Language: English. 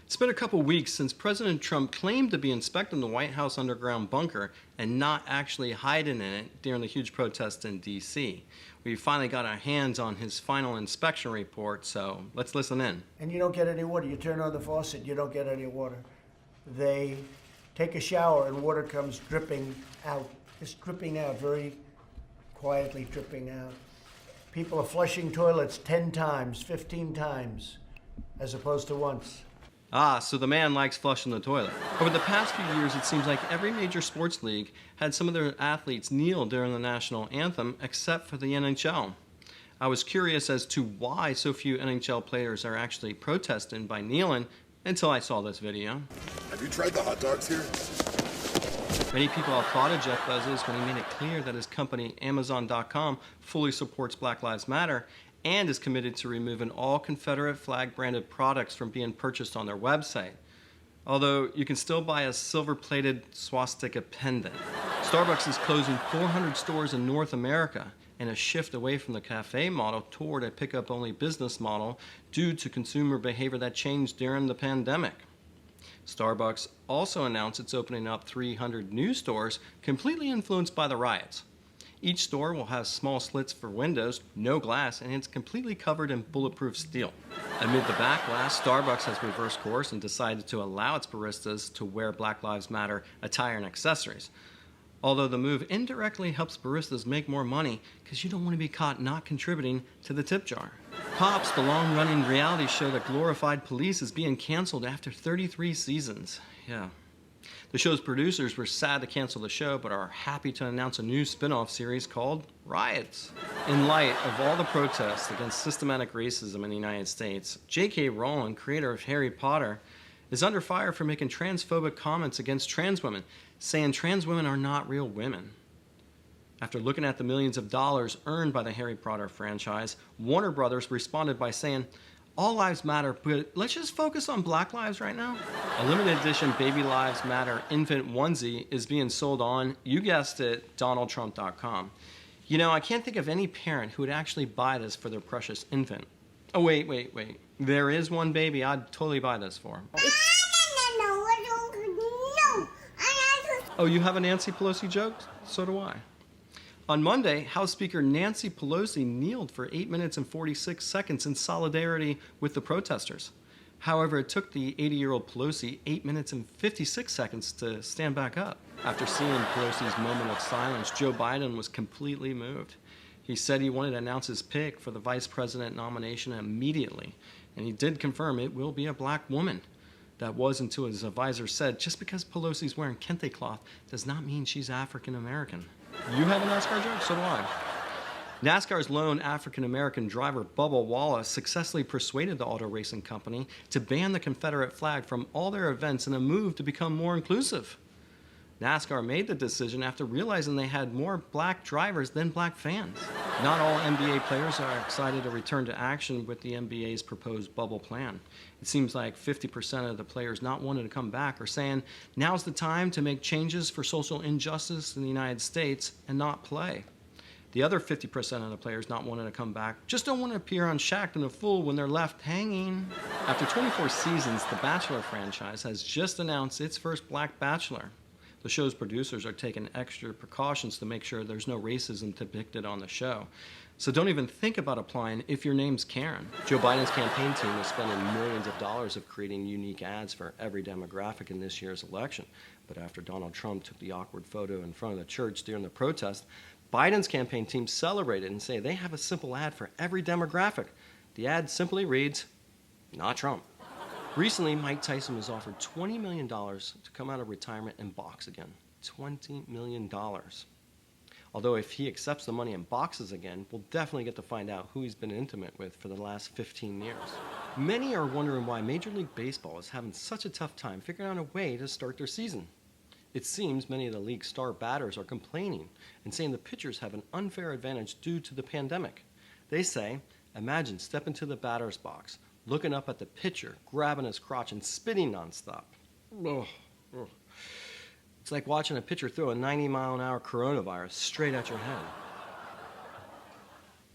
It's been a couple weeks since President Trump claimed to be inspecting the White House underground bunker and not actually hiding in it during the huge protest in D.C. We finally got our hands on his final inspection report, so let's listen in. And you don't get any water. You turn on the faucet, you don't get any water. They take a shower and water comes dripping out, just dripping out, very quietly dripping out. People are flushing toilets 10 times, 15 times, as opposed to once. So the man likes flushing the toilet. Over the past few years, it seems like every major sports league had some of their athletes kneel during the national anthem, except for the NHL. I was curious as to why so few NHL players are actually protesting by kneeling until I saw this video. Have you tried the hot dogs here? Many people have thought of Jeff Bezos when he made it clear that his company, Amazon.com, fully supports Black Lives Matter and is committed to removing all Confederate flag branded products from being purchased on their website. Although you can still buy a silver-plated swastika pendant. Starbucks is closing 400 stores in North America and a shift away from the cafe model toward a pickup-only business model due to consumer behavior that changed during the pandemic. Starbucks also announced it's opening up 300 new stores completely influenced by the riots. Each store will have small slits for windows, no glass, and it's completely covered in bulletproof steel. Amid the backlash, Starbucks has reversed course and decided to allow its baristas to wear Black Lives Matter attire and accessories. Although the move indirectly helps baristas make more money because you don't want to be caught not contributing to the tip jar. Cops, the long-running reality show that glorified police, is being canceled after 33 seasons. Yeah. The show's producers were sad to cancel the show, but are happy to announce a new spin-off series called Riots. In light of all the protests against systematic racism in the United States, J.K. Rowling, creator of Harry Potter, is under fire for making transphobic comments against trans women, saying trans women are not real women. After looking at the millions of dollars earned by the Harry Potter franchise, Warner Brothers responded by saying, "All lives matter, but let's just focus on Black lives right now." A limited edition Baby Lives Matter infant onesie is being sold on, you guessed it, DonaldTrump.com. You know, I can't think of any parent who would actually buy this for their precious infant. Oh, wait. There is one baby I'd totally buy this for. Oh, you have a Nancy Pelosi joke? So do I. On Monday, House Speaker Nancy Pelosi kneeled for 8 minutes and 46 seconds in solidarity with the protesters. However, it took the 80-year-old Pelosi 8 minutes and 56 seconds to stand back up. After seeing Pelosi's moment of silence, Joe Biden was completely moved. He said he wanted to announce his pick for the vice president nomination immediately, and he did confirm it will be a black woman. That was until his advisor said, just because Pelosi's wearing kente cloth does not mean she's African American. You have a NASCAR joke? So do I. NASCAR's lone African-American driver, Bubba Wallace, successfully persuaded the auto racing company to ban the Confederate flag from all their events in a move to become more inclusive. NASCAR made the decision after realizing they had more black drivers than black fans. Not all NBA players are excited to return to action with the NBA's proposed bubble plan. It seems like 50% of the players not wanting to come back are saying now's the time to make changes for social injustice in the United States and not play. The other 50% of the players not wanting to come back just don't want to appear on Shaq and a Fool when they're left hanging. After 24 seasons, the Bachelor franchise has just announced its first black bachelor. The show's producers are taking extra precautions to make sure there's no racism depicted on the show. So don't even think about applying if your name's Karen. Joe Biden's campaign team is spending millions of dollars of creating unique ads for every demographic in this year's election. But after Donald Trump took the awkward photo in front of the church during the protest, Biden's campaign team celebrated and say they have a simple ad for every demographic. The ad simply reads, "Not Trump." Recently, Mike Tyson was offered $20 million to come out of retirement and box again. $20 million. Although if he accepts the money and boxes again, we'll definitely get to find out who he's been intimate with for the last 15 years. Many are wondering why Major League Baseball is having such a tough time figuring out a way to start their season. It seems many of the league's star batters are complaining and saying the pitchers have an unfair advantage due to the pandemic. They say, imagine stepping to the batter's box, looking up at the pitcher, grabbing his crotch and spitting nonstop. Ugh. It's like watching a pitcher throw a 90-mile-an-hour coronavirus straight at your head.